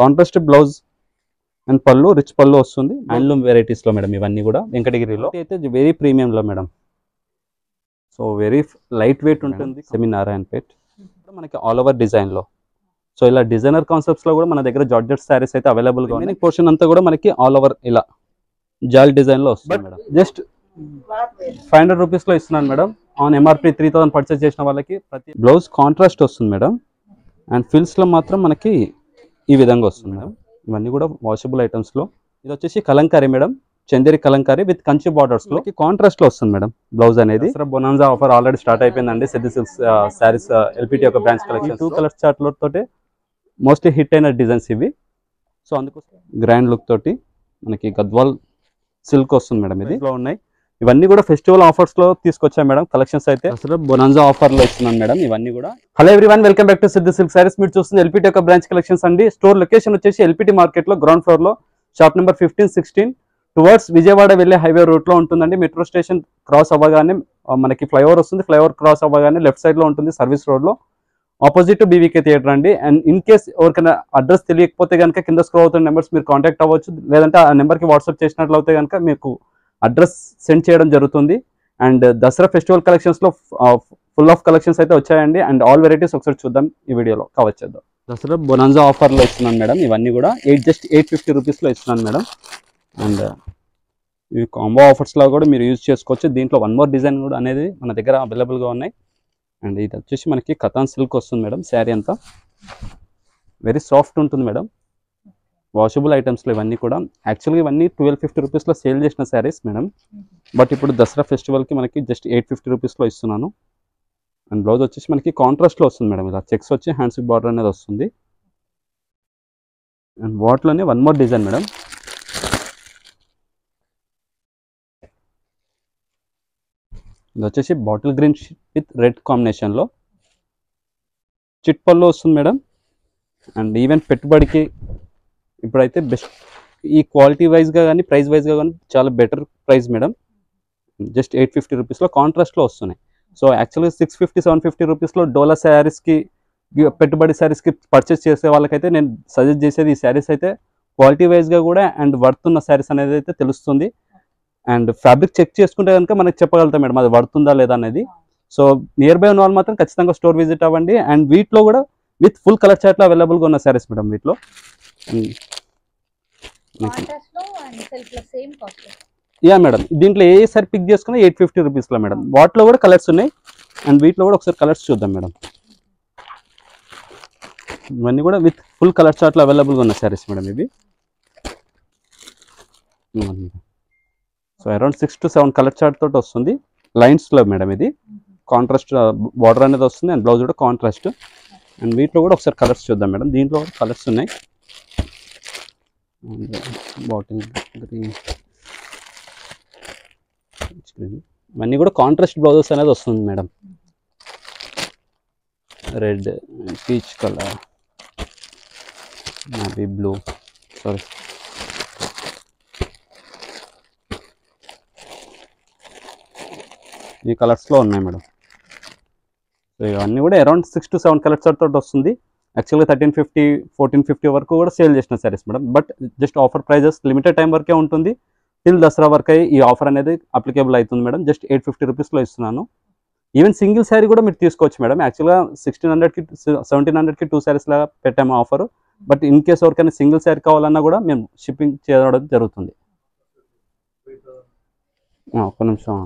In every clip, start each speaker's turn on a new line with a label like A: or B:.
A: Contrast blouse and పళ్ళు rich పళ్ళు వస్తుంది. హ్యాండ్లూమ్ వెరైటీస్లో మేడం ఇవన్నీ కూడా వెంకటగిరిలో అయితే వెరీ ప్రీమియంలో madam. So very light weight ఉంటుంది. సెమీ నారాయణపేట్ మనకి ఆల్ ఓవర్ డిజైన్లో. సో ఇలా డిజైనర్ కాన్సెప్ట్స్లో కూడా మన దగ్గర జార్జెట్ శారీస్ అయితే అవైలబుల్గా ఉన్నాయి. పోర్షన్ అంతా కూడా మనకి ఆల్ ఓవర్ ఇలా జాల్ డిజైన్లో వస్తుంది మేడం. జస్ట్ 500 రూపీస్లో ఇస్తున్నాను మేడం. ఆన్ ఎంఆర్పీ 3000 పర్చేస్ చేసిన వాళ్ళకి ప్రతి బ్లౌజ్ కాంట్రాస్ట్ వస్తుంది మేడం. అండ్ ఫిల్స్లో మాత్రం మనకి ఈ విధంగా వస్తుంది మేడం. ఇవన్నీ కూడా వాషబుల్ ఐటమ్స్లో. ఇది వచ్చేసి కలంకారీ మేడం, చందేరి కలంకారీ విత్ కంచి బార్డర్స్లో కాంట్రాస్ట్లో వస్తుంది మేడం బ్లౌజ్ అనేది. బొనాన్జా ఆఫర్ ఆల్రెడీ స్టార్ట్ అయిపోయిందండి. సిద్ధి సిల్క్స్ శారీస్ ఎల్పిటి యొక్క బ్రాంచ్ కలెక్షన్ 2 కలర్స్ చార్ట్లతో మోస్ట్లీ హిట్ అయిన డిజైన్స్ ఇవి. సో అందుకోసం గ్రాండ్ లుక్ తోటి మనకి గద్వాల్ సిల్క్ వస్తుంది మేడం. ఇది ఉన్నాయి. ఇవన్నీ కూడా ఫెస్టివల్ ఆఫర్స్ లో తీసుకొచ్చాం మేడం కలెక్షన్స్ అయితే. అసలు బొనాన్జా ఆఫర్ లో ఇస్తున్నాను మేడం ఇవన్నీ కూడా. Hello everyone, welcome back to Siddhi silk saris. మీరు చూస్తుంది ఎల్పిటి యొక్క బ్రాంచ్ కలెక్షన్స్ అండి. స్టోర్ లొకేషన్ వచ్చేసి ఎల్పిటి మార్కెట్ లో గ్రౌండ్ ఫ్లోర్ లో షాప్ నెంబర్ 15-16 టువర్డ్స్ విజయవాడ వెళ్ళే హైవే రూట్ లో ఉంటుందండి. మెట్రో స్టేషన్ క్రాస్ అవ్వగానే మనకి ఫ్లైఓవర్ వస్తుంది. ఫ్లైఓవర్ క్రాస్ అవ్వగానే లెఫ్ట్ సైడ్ లో ఉంటుంది సర్వీస్ రోడ్ లో, ఆపోజిట్ బీవీకే థియేటర్ అండి. అండ్ ఇన్ కేస్ ఎవరికైనా అడ్రస్ తెలియకపోతే కనుక కింద స్క్రోల్ అవుతున్న నెంబర్స్ మీరు కాంటాక్ట్ అవ్వచ్చు. లేదంటే ఆ నెంబర్కి వాట్సాప్ చేసినట్లయితే కనుక మీకు అడ్రస్ సెండ్ చేయడం జరుగుతుంది. అండ్ దసరా ఫెస్టివల్ కలెక్షన్స్ లో ఫుల్ ఆఫ్ కలెక్షన్స్ అయితే వచ్చాయండి. అండ్ ఆల్ వెరైటీస్ ఒకసారి చూద్దాం ఈ వీడియోలో కవర్ చేద్దాం. దసరా బొనాన్జా ఆఫర్ లో ఇస్తున్నాను మేడం ఇవన్నీ కూడా. జస్ట్ 850 రూపీస్లో ఇస్తున్నాను మేడం. అండ్ ఇవి కాంబో ఆఫర్స్ లో కూడా మీరు యూజ్ చేసుకోవచ్చు. దీంట్లో 1 మోర్ డిజైన్ కూడా అనేది మన దగ్గర అవైలబుల్గా ఉన్నాయి. అండ్ ఇది వచ్చేసి మనకి కథాన్ సిల్క్ వస్తుంది మేడం. శారీ అంతా వెరీ సాఫ్ట్ ఉంటుంది మేడం. వాషబుల్ ఐటమ్స్లో ఇవన్నీ కూడా. యాక్చువల్గా ఇవన్నీ 1250 రూపీస్లో సేల్ చేసిన శారీస్ మేడం. బట్ ఇప్పుడు దసరా ఫెస్టివల్కి మనకి జస్ట్ 850 రూపీస్లో ఇస్తున్నాను. అండ్ బ్లౌజ్ వచ్చేసి మనకి కాంట్రాస్ట్లో వస్తుంది మేడం. ఇలా చెక్స్ వచ్చి హ్యాండ్స్ బార్డర్ అనేది వస్తుంది. అండ్ వాటిలోనే 1 మోర్ డిజైన్ మేడం. ఇది వచ్చేసి బాటిల్ గ్రీన్ విత్ రెడ్ కాంబినేషన్లో చిట్ పళ్ళు వస్తుంది మేడం. అండ్ ఈవెన్ పెట్టుబడికి ఇప్పుడైతే బెస్ట్ ఈ క్వాలిటీ వైజ్గా కానీ ప్రైస్ వైజ్గా కానీ చాలా బెటర్ ప్రైస్ మేడం. జస్ట్ 850 రూపీస్లో కాంట్రాస్ట్లో వస్తున్నాయి. సో యాక్చువల్గా 650-750 రూపీస్లో డోలా శారీస్కి పెట్టుబడి శారీస్కి పర్చేస్ చేసే వాళ్ళకైతే నేను సజెస్ట్ చేసేది ఈ శారీస్ అయితే క్వాలిటీ వైజ్గా కూడా అండ్ వర్త్ ఉన్న శారీస్ అనేది అయితే తెలుస్తుంది. అండ్ ఫ్యాబ్రిక్ చెక్ చేసుకుంటే కనుక మనకి చెప్పగలుగుతాం మేడం అది పడుతుందా లేదా అనేది. సో నియర్ బై ఉన్న వాళ్ళు మాత్రం ఖచ్చితంగా స్టోర్ విజిట్ అవ్వండి. అండ్ వీటిలో కూడా విత్ ఫుల్ కలర్ చార్ట్లో అవైలబుల్గా ఉన్న శారీస్ మేడం వీటిలో. యా మేడం, దీంట్లో ఏ సారీ పిక్ చేసుకున్నా 850 రూపీస్లో మేడం. వాటిలో కూడా కలర్స్ ఉన్నాయి. అండ్ వీటిలో కూడా ఒకసారి కలర్స్ చూద్దాం మేడం. ఇవన్నీ కూడా విత్ ఫుల్ కలర్ చార్ట్లో అవైలబుల్గా ఉన్న శారీస్ మేడం ఇవి. So around 6 to 7 colour chart తోటి వస్తుంది లైన్స్లో మేడం. ఇది కాంట్రాస్ట్ బార్డర్ అనేది వస్తుంది. అండ్ బ్లౌజ్ కూడా కాంట్రాస్ట్. అండ్ వీటిలో కూడా ఒకసారి కలర్స్ చూద్దాం మేడం. దీంట్లో కూడా కలర్స్ ఉన్నాయి. బాటిల్ గ్రీన్, ఇవన్నీ కూడా కాంట్రాస్ట్ బ్లౌజెస్ అనేది వస్తుంది madam. Red, peach colour, navy blue, sorry ఈ కలర్స్లో ఉన్నాయి మేడం. సో ఇవన్నీ కూడా అరౌండ్ 6 to 7 కలర్స్ తోటి వస్తుంది. యాక్చువల్గా 1350-1450 వరకు కూడా సేల్ చేసిన sarees madam. But just offer prices limited time వరకే ఉంటుంది. టిల్ దసరా వరకే ఈ ఆఫర్ అనేది అప్లికేబుల్ అవుతుంది మేడం. జస్ట్ 850 రూపీస్లో ఇస్తున్నాను. ఈవెన్ సింగిల్ శారీ కూడా మీరు తీసుకోవచ్చు మేడం. యాక్చువల్గా 1600కి 1700కి 2 శారీస్ లాగా పెట్టాము ఆఫర్. బట్ ఇన్ కేస్ ఎవరికైనా సింగిల్ శారీ కావాలన్నా కూడా మేము షిప్పింగ్ చేయడం జరుగుతుంది. ఒక్క నిమిషం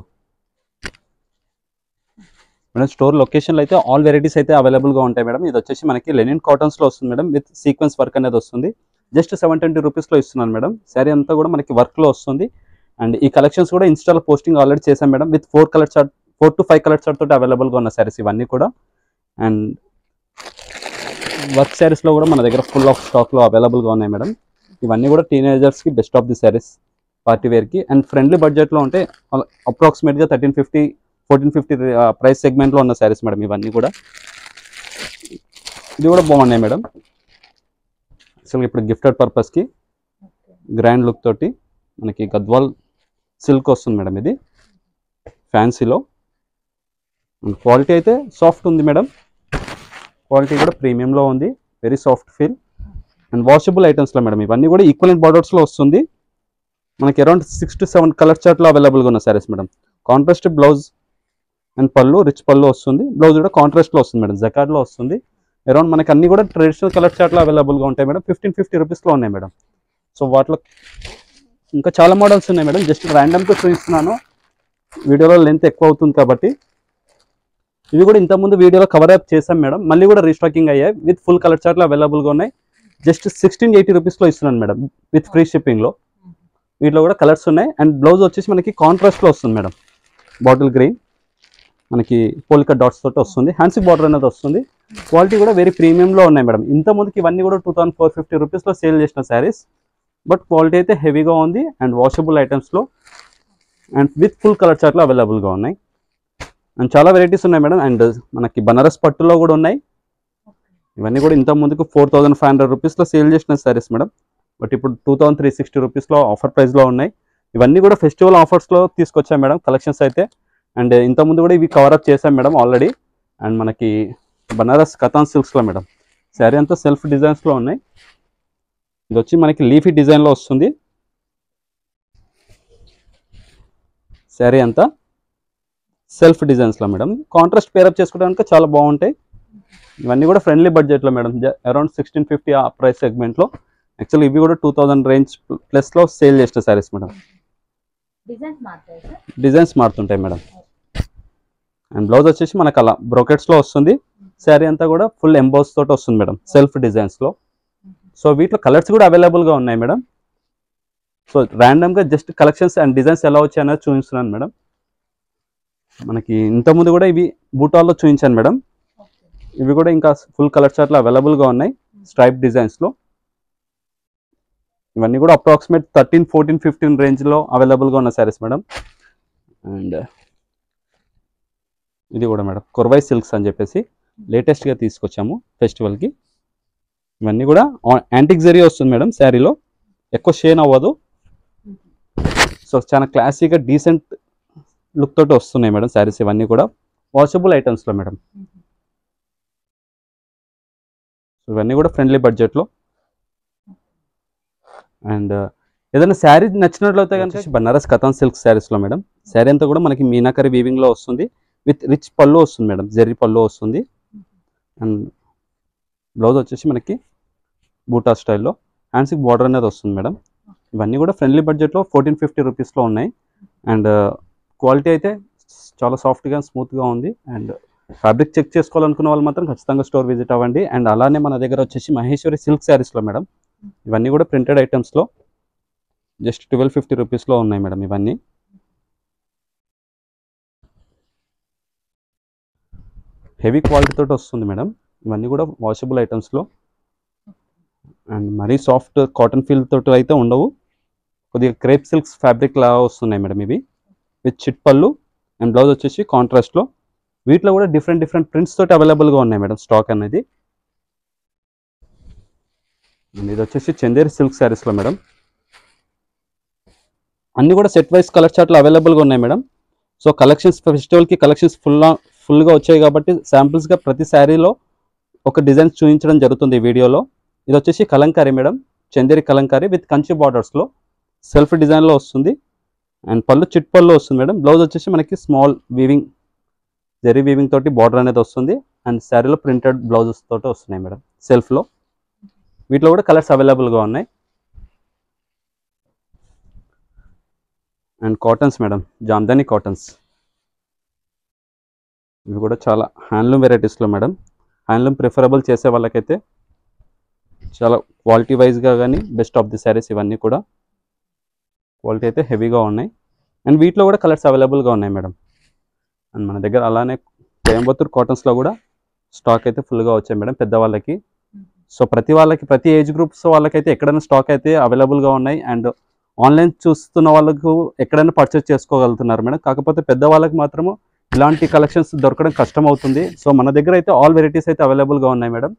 A: మేడం. స్టోర్ లొకేషన్లో అయితే ఆల్ వెరైటీస్ అయితే అవైలబుల్గా ఉంటాయి మేడం. ఇది వచ్చేసి మనకి లెనిన్ కాటన్స్లో వస్తుంది మేడం. విత్ సీక్వెన్స్ వర్క్ అనేది వస్తుంది. జస్ట్ 720 రూపీస్లో ఇస్తున్నాను మేడం. శారీ అంతా కూడా మనకి వర్క్లో వస్తుంది. అండ్ ఈ కలెక్షన్స్ కూడా ఇన్స్టాలో పోస్టింగ్ ఆల్రెడీ చేశాం madam. With 4 to 5 colour chart తోటి అవైలబుల్గా ఉన్న శారీస్ ఇవన్నీ కూడా. అండ్ వర్క్ శారీస్లో కూడా మన దగ్గర ఫుల్ ఆఫ్ స్టాక్లో అవైలబుల్గా ఉన్నాయి మేడం. ఇవన్నీ కూడా టీనేజర్స్కి best of the saris, party వేర్కి. అండ్ ఫ్రెండ్లీ బడ్జెట్లో ఉంటే అప్రాక్సిమేట్గా 1350-1450 ప్రైస్ సెగ్మెంట్లో ఉన్న శారీస్ మేడం ఇవన్నీ కూడా. ఇది కూడా బాగున్నాయి మేడం. యాక్చువల్గా ఇప్పుడు గిఫ్టెడ్ పర్పస్కి గ్రాండ్ లుక్ తోటి మనకి గద్వాల్ సిల్క్ వస్తుంది మేడం. ఇది ఫ్యాన్సీలో. క్వాలిటీ అయితే సాఫ్ట్ ఉంది మేడం. క్వాలిటీ కూడా ప్రీమియంలో ఉంది. Very soft feel. And washable ఐటమ్స్లో మేడం ఇవన్నీ కూడా ఈక్వలెంట్ బార్డర్స్లో వస్తుంది. మనకి అరౌండ్ 6 to 7 కలర్ చార్ట్లో అవైలబుల్గా ఉన్న saris madam. Contrast blouse and పళ్ళు, రిచ్ పళ్ళు వస్తుంది. బ్లౌజ్ కూడా కాంట్రాస్ట్లో వస్తుంది మేడం, జకార్డ్లో వస్తుంది. అరౌండ్ మనకి అన్ని కూడా ట్రెడిషనల్ కలర్ చార్ట్లో అవైలబుల్గా ఉంటాయి మేడం. 1550 రూపీస్లో ఉన్నాయి మేడం. సో వాటిలో ఇంకా చాలా మోడల్స్ ఉన్నాయి మేడం. జస్ట్ ర్యాండమ్గా చూపిస్తున్నాను, వీడియోలో లెంత్ ఎక్కువ అవుతుంది కాబట్టి. ఇవి కూడా ఇంతకుముందు వీడియోలో కవర్ అప్ చేసాం మేడం, మళ్ళీ కూడా రీస్టాకింగ్ అయ్యాయి. విత్ ఫుల్ కలర్ చార్ట్లో అవైలబుల్గా ఉన్నాయి. జస్ట్ 1680 రూపీస్లో ఇస్తున్నాను మేడం, విత్ ఫ్రీ షిప్పింగ్లో. వీటిలో కూడా కలర్స్ ఉన్నాయి. అండ్ బ్లౌజ్ వచ్చేసి మనకి కాంట్రాస్ట్లో వస్తుంది మేడం, బాటిల్ గ్రీన్, మనకి పోలికా డాట్స్ తోటి వస్తుంది. హ్యాండ్స్కి బార్డర్ అనేది వస్తుంది. క్వాలిటీ కూడా వెరీ ప్రీమియంలో ఉన్నాయి మేడం. ఇంత ముందుకి ఇవన్నీ కూడా 2450 రూపీస్లో సేల్ చేసిన శారీస్, బట్ క్వాలిటీ అయితే హెవీగా ఉంది. అండ్ వాషబుల్ ఐటమ్స్లో అండ్ విత్ ఫుల్ కలర్ చార్ట్లో అవైలబుల్గా ఉన్నాయి. అండ్ చాలా వెరైటీస్ ఉన్నాయి మేడం. అండ్ మనకి బనారస్ పట్టులో కూడా ఉన్నాయి. ఇవన్నీ కూడా ఇంత ముందుకు 4500 రూపీస్లో సేల్ చేసిన శారీస్ మేడం, బట్ ఇప్పుడు 2360 రూపీస్లో ఆఫర్ ప్రైస్లో ఉన్నాయి. ఇవన్నీ కూడా ఫెస్టివల్ ఆఫర్స్లో తీసుకొచ్చాం మేడం కలెక్షన్స్ అయితే. అండ్ ఇంతకుముందు కూడా ఇవి కవరప్ చేసాం మేడం ఆల్రెడీ. అండ్ మనకి బనారస్ కథాన్ సిల్క్స్లో మేడం శారీ అంతా సెల్ఫ్ డిజైన్స్లో ఉన్నాయి. ఇది వచ్చి మనకి లీఫీ డిజైన్లో వస్తుంది. శారీ అంతా సెల్ఫ్ డిజైన్స్లో మేడం. కాంట్రాస్ట్ పేరప్ చేసుకోవడానికి చాలా బాగుంటాయి. ఇవన్నీ కూడా ఫ్రెండ్లీ బడ్జెట్లో మేడం, అరౌండ్ 1650 ఆ ప్రైస్ సెగ్మెంట్లో. యాక్చువల్లీ ఇవి కూడా 2000 రేంజ్ ప్లస్లో సేల్ చేసిన శారీస్ మేడం. డిజైన్స్ మారుతుంటాయి మేడం. అండ్ బ్లౌజ్ వచ్చేసి మనకు అలా బ్రోకెట్స్లో వస్తుంది. శారీ అంతా కూడా ఫుల్ ఎంబోస్ తోటి వస్తుంది మేడం, సెల్ఫ్ డిజైన్స్లో. సో వీటిలో కలర్స్ కూడా అవైలబుల్గా ఉన్నాయి మేడం. సో ర్యాండమ్గా జస్ట్ కలెక్షన్స్ అండ్ డిజైన్స్ ఎలా వచ్చాయి అనేది చూపిస్తున్నాను మేడం. మనకి ఇంతకుముందు కూడా ఇవి బూటాల్లో చూపించాను మేడం. ఇవి కూడా ఇంకా ఫుల్ కలర్ చార్ట్లో అవైలబుల్గా ఉన్నాయి, స్ట్రైప్ డిజైన్స్లో. ఇవన్నీ కూడా అప్రాక్సిమేట్ 13, 14, 15 రేంజ్లో అవైలబుల్గా ఉన్న శారీస్ మేడం. అండ్ ఇది కూడా మేడం కొర్వై సిల్క్స్ అని చెప్పేసి లేటెస్ట్గా తీసుకొచ్చాము ఫెస్టివల్కి. ఇవన్నీ కూడా యాంటిక్ జరీ వస్తుంది మేడం, శారీలో ఎక్కువ షేన్ అవ్వదు. సో చాలా క్లాసీగా డీసెంట్ లుక్ తోటి వస్తున్నాయి మేడం శారీస్. ఇవన్నీ కూడా వాషబుల్ ఐటమ్స్లో మేడం. ఇవన్నీ కూడా ఫ్రెండ్లీ బడ్జెట్లో. అండ్ ఏదైనా శారీ నచ్చినట్లయితే కనుక బనారస్ కథాన్ సిల్క్ శారీస్లో మేడం. శారీ అంతా కూడా మనకి మీనాకరి వీవింగ్లో వస్తుంది. విత్ రిచ్ పళ్ళు వస్తుంది మేడం, జెర్రీ పళ్ళు వస్తుంది. అండ్ బ్లౌజ్ వచ్చేసి మనకి బూటా స్టైల్లో, హ్యాండ్స్కి బార్డర్ అనేది వస్తుంది మేడం. ఇవన్నీ కూడా ఫ్రెండ్లీ బడ్జెట్లో 1450 రూపీస్లో ఉన్నాయి. అండ్ క్వాలిటీ అయితే చాలా సాఫ్ట్గా స్మూత్గా ఉంది. అండ్ ఫ్యాబ్రిక్ చెక్ చేసుకోవాలనుకున్న వాళ్ళు మాత్రం ఖచ్చితంగా స్టోర్ విజిట్ అవ్వండి. అండ్ అలానే మన దగ్గర వచ్చేసి మహేశ్వరి సిల్క్ శారీస్లో మేడం, ఇవన్నీ కూడా ప్రింటెడ్ ఐటమ్స్లో జస్ట్ 1250 రూపీస్లో ఉన్నాయి మేడం. ఇవన్నీ హెవీ క్వాలిటీ తోటి వస్తుంది మేడం. ఇవన్నీ కూడా వాషబుల్ ఐటమ్స్లో. అండ్ మరీ సాఫ్ట్ కాటన్ ఫీల్ తోటి అయితే ఉండవు, కొద్దిగా క్రేప్ సిల్క్స్ ఫ్యాబ్రిక్ లాగా వస్తున్నాయి మేడం. ఇవి విత్ చిట్ పళ్ళు అండ్ బ్లౌజ్ వచ్చేసి కాంట్రాస్ట్లో. వీటిలో కూడా డిఫరెంట్ ప్రింట్స్ తోటి అవైలబుల్గా ఉన్నాయి మేడం స్టాక్ అనేది. ఇది వచ్చేసి చందేరి సిల్క్ శారీస్లో మేడం. అన్నీ కూడా సెట్ వైజ్ కలర్ చార్ట్లు అవైలబుల్గా ఉన్నాయి మేడం. సో కలెక్షన్స్ ఫెస్టివల్కి కలెక్షన్స్ ఫుల్గా వచ్చాయి కాబట్టి శాంపుల్స్గా ప్రతి శారీలో ఒక డిజైన్స్ చూపించడం జరుగుతుంది ఈ వీడియోలో. ఇది వచ్చేసి కలంకారీ మేడం, చందేరి కలంకారీ విత్ కంచి బార్డర్స్లో సెల్ఫ్ డిజైన్లో వస్తుంది. అండ్ పళ్ళు చిట్ పళ్ళు వస్తుంది మేడం. బ్లౌజ్ వచ్చేసి మనకి స్మాల్ వీవింగ్, జెరీ వీవింగ్ తోటి బార్డర్ అనేది వస్తుంది. అండ్ శారీలో ప్రింటెడ్ బ్లౌజెస్ తోటి వస్తున్నాయి మేడం సెల్ఫ్లో. వీటిలో కూడా కలర్స్ అవైలబుల్గా ఉన్నాయి. And cottons madam, Jamdani cottons. ఇవి కూడా చాలా హ్యాండ్లూమ్ వెరైటీస్లో మేడం. హ్యాండ్లూమ్ ప్రిఫరబుల్ చేసే వాళ్ళకైతే చాలా క్వాలిటీ వైజ్గా కానీ బెస్ట్ ఆఫ్ ది శారీస్. ఇవన్నీ కూడా క్వాలిటీ అయితే హెవీగా ఉన్నాయి. అండ్ వీటిలో కూడా కలర్స్ అవైలబుల్గా ఉన్నాయి మేడం. అండ్ మన దగ్గర అలానే కోయంబత్తూర్ కాటన్స్లో కూడా స్టాక్ అయితే ఫుల్గా వచ్చాయి మేడం పెద్దవాళ్ళకి. సో ప్రతి ఏజ్ గ్రూప్స్ వాళ్ళకైతే ఎక్కడైనా స్టాక్ అయితే అవైలబుల్గా ఉన్నాయి. అండ్ ఆన్లైన్ చూస్తున్న వాళ్ళకు ఎక్కడైనా పర్చేస్ చేసుకోగలుగుతున్నారు మేడం. కాకపోతే పెద్దవాళ్ళకి మాత్రము ఇలాంటి కలెక్షన్స్ దొరకడం కష్టం అవుతుంది. సో మన దగ్గర అయితే ఆల్ వెరైటీస్ అయితే అవైలబుల్గా ఉన్నాయి madam.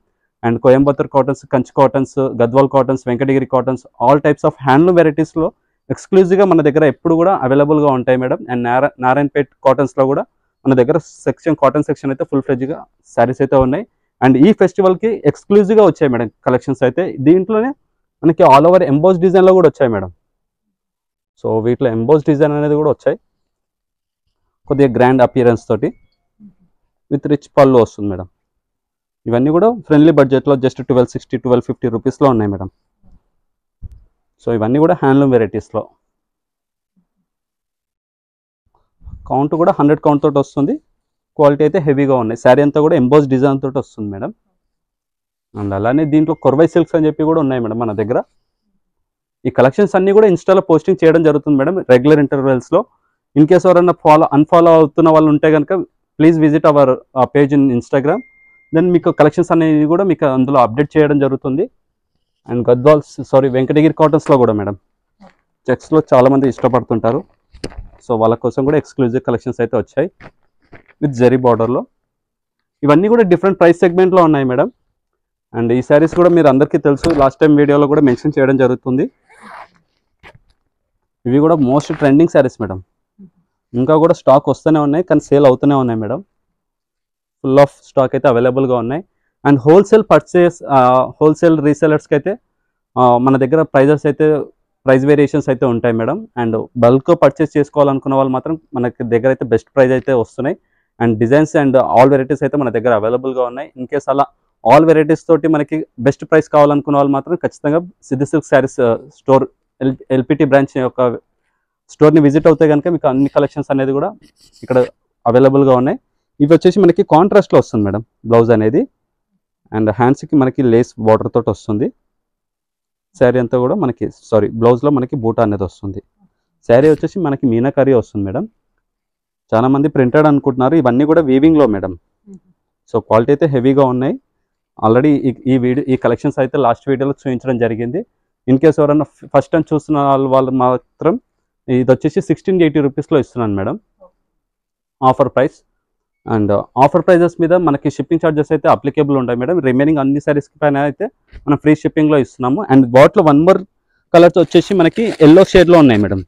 A: And Coimbatore cottons, Kanchi cottons, Gadwal cottons, Venkatagiri cottons, all types of handloom వెరైటీస్లో ఎక్స్క్లూజివ్గా మన దగ్గర ఎప్పుడు కూడా అవైలబుల్గా ఉంటాయి మేడం. అండ్ నారాయణపేట్ కాటన్స్లో కూడా మన దగ్గర కాటన్ సెక్షన్ అయితే ఫుల్ ఫ్లెడ్జ్గా శారీస్ అయితే ఉన్నాయి. అండ్ ఈ ఫెస్టివల్కి ఎక్స్క్లూజివ్గా వచ్చాయి మేడం కలెక్షన్స్ అయితే. దీంట్లోనే మనకి ఆల్ ఓవర్ ఎంబోస్ డిజైన్లో కూడా వచ్చాయి మేడం. సో వీటిలో ఎంబోస్ డిజైన్ అనేది కూడా వచ్చాయి, కొద్దిగా గ్రాండ్ అపియరెన్స్ తోటి విత్ రిచ్ పళ్ళు వస్తుంది మేడం. ఇవన్నీ కూడా ఫ్రెండ్లీ బడ్జెట్లో జస్ట్ 1260 1250 రూపీస్లో ఉన్నాయి మేడం. సో ఇవన్నీ కూడా హ్యాండ్లూమ్ వెరైటీస్లో. కౌంట్ కూడా 100 కౌంట్ తోటి వస్తుంది. క్వాలిటీ అయితే హెవీగా ఉన్నాయి. శారీ అంతా కూడా ఎంబోస్ డిజైన్ తోటి వస్తుంది మేడం. అండ్ అలానే దీంట్లో కొర్వై సిల్క్స్ అని చెప్పి కూడా ఉన్నాయి మేడం మన దగ్గర. ఈ కలెక్షన్స్ అన్నీ కూడా ఇన్స్టాలో పోస్టింగ్ చేయడం జరుగుతుంది మేడం రెగ్యులర్ ఇంటర్వెల్స్లో. ఇన్ కేస్ ఎవరైనా అన్ఫాలో అవుతున్న వాళ్ళు ఉంటే కనుక please visit our page in Instagram. Then మీకు కలెక్షన్స్ అనేవి కూడా మీకు అందులో అప్డేట్ చేయడం జరుగుతుంది. అండ్ వెంకటగిరి కాటన్స్లో కూడా మేడం చెక్స్లో చాలామంది ఇష్టపడుతుంటారు. సో వాళ్ళ కోసం కూడా ఎక్స్క్లూజివ్ కలెక్షన్స్ అయితే వచ్చాయి విత్ జెరీ బార్డర్లో. ఇవన్నీ కూడా డిఫరెంట్ ప్రైస్ సెగ్మెంట్లో ఉన్నాయి మేడం. అండ్ ఈ శారీస్ కూడా మీరు అందరికీ తెలుసు, లాస్ట్ టైం వీడియోలో కూడా మెన్షన్ చేయడం జరుగుతుంది. ఇవి కూడా మోస్ట్ ట్రెండింగ్ శారీస్ మేడం. ఇంకా కూడా స్టాక్ వస్తూనే ఉన్నాయి, కానీ సేల్ అవుతూనే ఉన్నాయి మేడం. ఫుల్ ఆఫ్ స్టాక్ అయితే అవైలబుల్గా ఉన్నాయి. అండ్ హోల్సేల్ రీసెలర్స్కి అయితే మన దగ్గర ప్రైస్ వేరియేషన్స్ అయితే ఉంటాయి మేడం. అండ్ బల్క్ పర్చేస్ చేసుకోవాలనుకున్న వాళ్ళు మాత్రం మనకి దగ్గర అయితే బెస్ట్ ప్రైస్ అయితే వస్తున్నాయి. And designs and all varieties అయితే మన దగ్గర అవైలబుల్గా ఉన్నాయి. ఇన్ కేస్ అలా ఆల్ వెరైటీస్ తోటి మనకి బెస్ట్ ప్రైస్ కావాలనుకున్న వాళ్ళు మాత్రం ఖచ్చితంగా సిద్ధి silk saris store LPT branch యొక్క స్టోర్ని విజిట్ అవుతే కనుక మీకు అన్ని కలెక్షన్స్ అనేది కూడా ఇక్కడ అవైలబుల్గా ఉన్నాయి. ఇవి వచ్చేసి మనకి కాంట్రాస్ట్లో వస్తుంది మేడం బ్లౌజ్ అనేది. అండ్ హ్యాండ్స్కి మనకి లేస్ బార్డర్ తోటి వస్తుంది. శారీ అంతా కూడా మనకి బ్లౌజ్లో మనకి బూటా అనేది వస్తుంది. శారీ వచ్చేసి మనకి మీనాకరీ వస్తుంది మేడం. చాలామంది ప్రింటెడ్ అనుకుంటున్నారు, ఇవన్నీ కూడా వీవింగ్లో మేడం. సో క్వాలిటీ అయితే హెవీగా ఉన్నాయి. ఆల్రెడీ ఈ కలెక్షన్స్ అయితే లాస్ట్ వీడియోలో చూపించడం జరిగింది. ఇన్ కేస్ ఎవరైనా ఫస్ట్ టైం చూస్తున్న వాళ్ళు మాత్రం ఇది వచ్చేసి 1680 రూపీస్లో ఇస్తున్నాను madam offer price. And offer prices మీద మనకి షిప్పింగ్ ఛార్జెస్ అయితే అప్లికేబుల్ ఉంటాయి మేడం. రిమైనింగ్ అన్ని సారీస్ పైన అయితే మనం ఫ్రీ షిప్పింగ్లో ఇస్తున్నాము. అండ్ వాటిలో 1 more కలర్స్ వచ్చేసి మనకి ఎల్లో షేడ్లో ఉన్నాయి madam.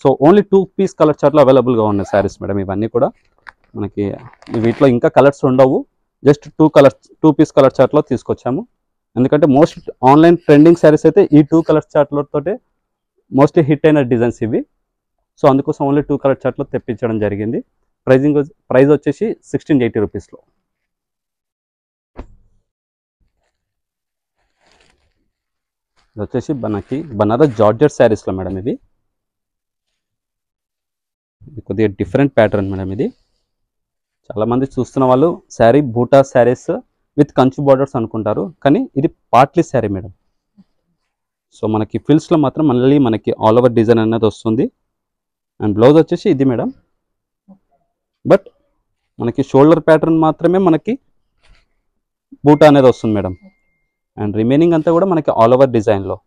A: So only 2 piece colour చార్ట్లో అవైలబుల్గా ఉన్నాయి శారీస్ మేడం. ఇవన్నీ కూడా మనకి వీటిలో ఇంకా కలర్స్ ఉండవు, జస్ట్ 2 piece కలర్ చార్ట్లో తీసుకొచ్చాము. ఎందుకంటే మోస్ట్ ఆన్లైన్ ట్రెండింగ్ శారీస్ అయితే ఈ 2 కలర్ చార్ట్లతోటే మోస్ట్లీ హిట్ అయిన డిజైన్స్ ఇవి. సో అందుకోసం ఓన్లీ 2 కలర్ చార్ట్లో తెప్పించడం జరిగింది. ప్రైస్ వచ్చేసి 1680 రూపీస్లో. ఇది వచ్చేసి మనకి బనారస్ జార్జెట్ శారీస్లో మేడం. ఇది కొద్దిగా డిఫరెంట్ ప్యాటర్న్ మేడం. ఇది చాలామంది చూస్తున్న వాళ్ళు శారీ బూటా శారీస్ విత్ కంచు బార్డర్స్ అనుకుంటారు, కానీ ఇది పార్ట్లీ శారీ మేడం. సో మనకి ఫిల్స్లో మాత్రం మళ్ళీ మనకి ఆల్ ఓవర్ డిజైన్ అనేది వస్తుంది. అండ్ బ్లౌజ్ వచ్చేసి ఇది మేడం. బట్ మనకి షోల్డర్ ప్యాటర్న్ మాత్రమే మనకి బూటా అనేది వస్తుంది మేడం. అండ్ రిమైనింగ్ అంతా కూడా మనకి ఆల్ ఓవర్ డిజైన్లో.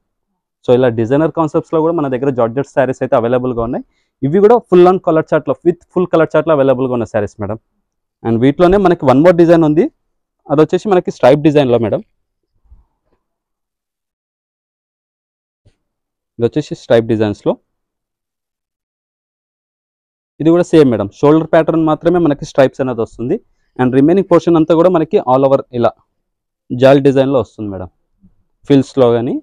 A: సో ఇలా డిజైనర్ కాన్సెప్ట్స్లో కూడా మన దగ్గర జార్జెట్ శారీస్ అయితే అవైలబుల్గా ఉన్నాయి. ఇవి కూడా ఫుల్ ఆన్ కలర్ చార్ట్లో విత్ ఫుల్ కలర్ చార్ట్లో అవైలబుల్గా ఉన్న శారీస్ మేడం. అండ్ వీటిలోనే మనకి 1 more డిజైన్ ఉంది, అది వచ్చేసి మనకి స్ట్రైప్ డిజైన్లో మేడం. ఇది వచ్చేసి స్ట్రైప్ డిజైన్స్లో. ఇది కూడా సేమ్ మేడం, షోల్డర్ ప్యాటర్న్ మాత్రమే మనకి స్ట్రైప్స్ అనేది వస్తుంది. అండ్ రిమైనింగ్ పోర్షన్ అంతా కూడా మనకి ఆల్ ఓవర్ ఇలా జాల్ డిజైన్లో వస్తుంది మేడం. ఫిల్స్లో కానీ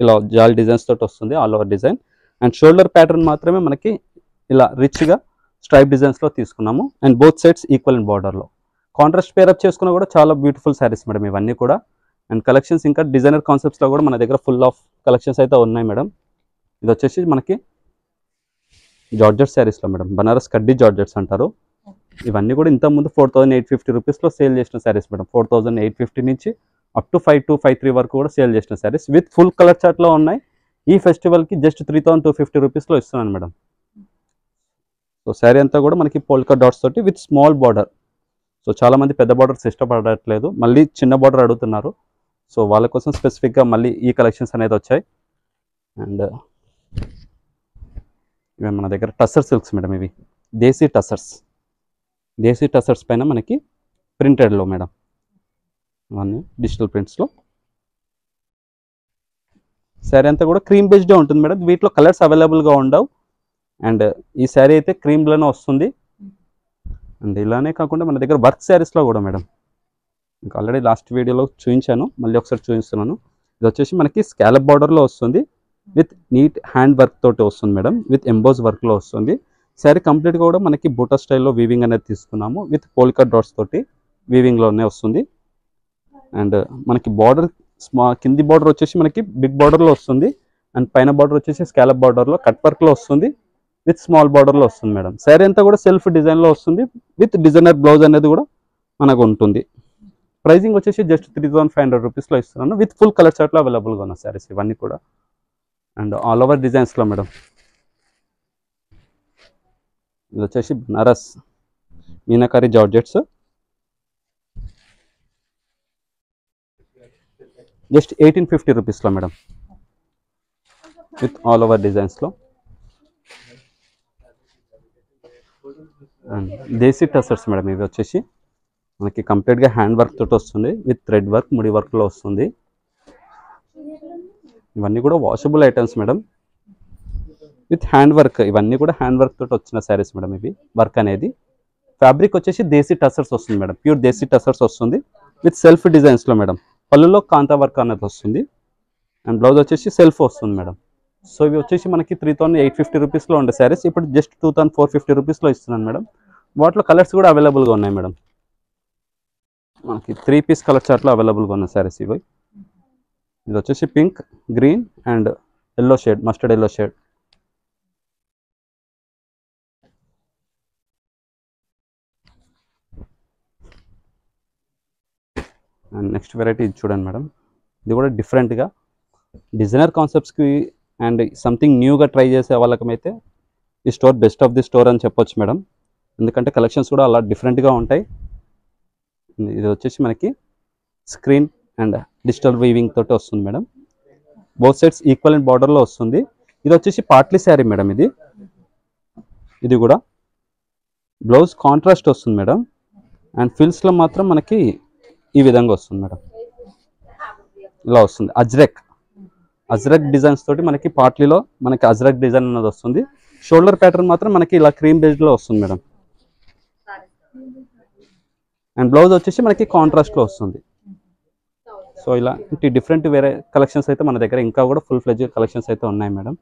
A: ఇలా జాల్ డిజైన్స్ తోటి వస్తుంది all over design. And shoulder pattern మాత్రమే మనకి ఇలా రిచ్గా స్ట్రైప్ డిజైన్స్లో తీసుకున్నాము. And both sides equal and బార్డర్లో కాంట్రాస్ట్ పేరప్ చేసుకున్నా కూడా చాలా బ్యూటిఫుల్ శారీస్ మేడం ఇవన్నీ కూడా. అండ్ కలెక్షన్స్ ఇంకా డిజైనర్ కాన్సెప్ట్స్లో కూడా మన దగ్గర ఫుల్ ఆఫ్ కలెక్షన్స్ అయితే ఉన్నాయి మేడం. ఇది వచ్చేసి మనకి జార్జెట్ శారీస్లో మేడం, బనారస్ కడ్డీ జార్జెట్స్ అంటారు. ఇవన్నీ కూడా ఇంతకుముందు 4850 రూపీస్లో సేల్ చేసిన శారీస్ మేడం. 4850 నుంచి అప్ టు 5253 వరకు కూడా సేల్ చేసిన శారీస్ విత్ ఫుల్ కలర్ చార్ట్లో ఉన్నాయి. ఈ ఫెస్టివల్కి జస్ట్ 3250 రూపీస్లో ఇస్తున్నాను మేడం. సో శారీ అంతా కూడా మనకి పోల్కా డాట్స్ తోటి విత్ స్మాల్ బార్డర్. సో చాలామంది పెద్ద బార్డర్స్ ఇష్టపడట్లేదు, మళ్ళీ చిన్న బార్డర్ అడుగుతున్నారు. సో వాళ్ళ కోసం స్పెసిఫిక్గా మళ్ళీ ఈ కలెక్షన్స్ అనేది వచ్చాయి. అండ్ ఇవి మన దగ్గర టస్సర్ సిల్క్స్ మేడం. ఇవి దేశీ టస్సర్స్ పైన మనకి ప్రింటెడ్లో మేడం, ఇవన్నీ డిజిటల్ ప్రింట్స్లో. శారీ అంతా కూడా క్రీమ్ బేస్డే ఉంటుంది మేడం. వీటిలో కలర్స్ అవైలబుల్గా ఉండవు. అండ్ ఈ శారీ అయితే క్రీమ్లోనే వస్తుంది. అండ్ ఇలానే కాకుండా మన దగ్గర వర్క్ శారీస్లో కూడా మేడం, ఇంకా ఆల్రెడీ లాస్ట్ వీడియోలో చూపించాను, మళ్ళీ ఒకసారి చూపిస్తున్నాను. ఇది వచ్చేసి మనకి స్కాలప్ బార్డర్లో వస్తుంది, విత్ నీట్ హ్యాండ్ వర్క్ తోటి వస్తుంది మేడం, విత్ ఎంబోజ్ వర్క్లో వస్తుంది. శారీ కంప్లీట్గా కూడా మనకి బూటా స్టైల్లో వీవింగ్ అనేది తీసుకున్నాము, విత్ పోల్కా డాట్స్ తోటి వీవింగ్లోనే వస్తుంది. అండ్ మనకి బార్డర్ కింది బార్డర్ వచ్చేసి మనకి బిగ్ బార్డర్లో వస్తుంది, అండ్ పైన బార్డర్ వచ్చేసి స్కాలప్ బార్డర్లో కట్ వర్క్లో వస్తుంది, విత్ స్మాల్ బార్డర్లో వస్తుంది మేడం. శారీ అంతా కూడా సెల్ఫ్ డిజైన్లో వస్తుంది, విత్ డిజైనర్ బ్లౌజ్ అనేది కూడా మనకు ఉంటుంది. ప్రైజింగ్ వచ్చేసి జస్ట్ 3500 రూపీస్లో ఇస్తున్నాను, విత్ ఫుల్ కలర్ చార్ట్లో అవైలబుల్గా ఉన్న శారీస్ ఇవన్నీ కూడా. అండ్ ఆల్ ఓవర్ డిజైన్స్లో మేడం, ఇది వచ్చేసి బనారస్ మీనాకారి జార్జెట్స్, జస్ట్ 1850 రూపీస్లో మేడం, విత్ ఆల్ ఓవర్ డిజైన్స్లో. అండ్ దేశీ టసర్స్ మేడం, ఇవి వచ్చేసి మనకి కంప్లీట్గా హ్యాండ్ వర్క్ తోటి వస్తుంది, విత్ థ్రెడ్ వర్క్ ముడి వర్క్లో వస్తుంది. ఇవన్నీ కూడా washable items madam, with hand work. ఇవన్నీ కూడా హ్యాండ్ వర్క్ తోటి వచ్చిన శారీస్ మేడం. ఇవి వర్క్ అనేది ఫ్యాబ్రిక్ వచ్చేసి దేశీ టసర్స్ వస్తుంది మేడం, ప్యూర్ దేశీ టసర్స్ వస్తుంది, విత్ సెల్ఫ్ డిజైన్స్లో మేడం. పళ్ళులో కాంతా వర్క్ అనేది వస్తుంది, అండ్ బ్లౌజ్ వచ్చేసి సెల్ఫ్ వస్తుంది మేడం. సో ఇవి వచ్చేసి మనకి 3850 రూపీస్లో ఉండే శారీస్ ఇప్పుడు జస్ట్ 2450 రూపీస్లో ఇస్తున్నాను మేడం. వాటిలో కలర్స్ కూడా అవైలబుల్గా ఉన్నాయి మేడం. మనకి 3 పీస్ కలర్ చార్ట్లో అవైలబుల్గా ఉన్న శారీస్ ఇవి. ఇది వచ్చేసి pink, green and yellow shade, mustard yellow shade. And next variety ఇది చూడండి మేడం, ఇది కూడా డిఫరెంట్గా డిజైనర్ కాన్సెప్ట్స్కి అండ్ సంథింగ్ న్యూగా ట్రై చేసే వాళ్ళకమైతే ఈ store best of the store అని చెప్పొచ్చు మేడం, ఎందుకంటే కలెక్షన్స్ కూడా అలా డిఫరెంట్గా ఉంటాయి. ఇది వచ్చేసి మనకి స్క్రీన్ అండ్ డిజిటల్ వీవింగ్ తోటి వస్తుంది madam, both sides equal and బార్డర్లో వస్తుంది. ఇది వచ్చేసి పార్ట్లీ శారీ మేడం. ఇది కూడా బ్లౌజ్ కాంట్రాస్ట్ వస్తుంది మేడం, అండ్ ఫిల్స్లో మాత్రం మనకి ఈ విధంగా వస్తుంది మేడం, ఇలా వస్తుంది. అజ్రక్ డిజైన్స్ తోటి మనకి పార్ట్లీలో మనకి అజ్రక్ డిజైన్ అనేది వస్తుంది. షోల్డర్ ప్యాటర్న్ మాత్రం మనకి ఇలా క్రీమ్ బేస్డ్లో వస్తుంది మేడం, అండ్ బ్లౌజ్ వచ్చేసి మనకి కాంట్రాస్ట్లో వస్తుంది. సో ఇలాంటి డిఫరెంట్ వేరే కలెక్షన్స్ అయితే మన దగ్గర ఇంకా కూడా ఫుల్ ఫ్లెడ్జ్ కలెక్షన్స్ అయితే ఉన్నాయి మేడం.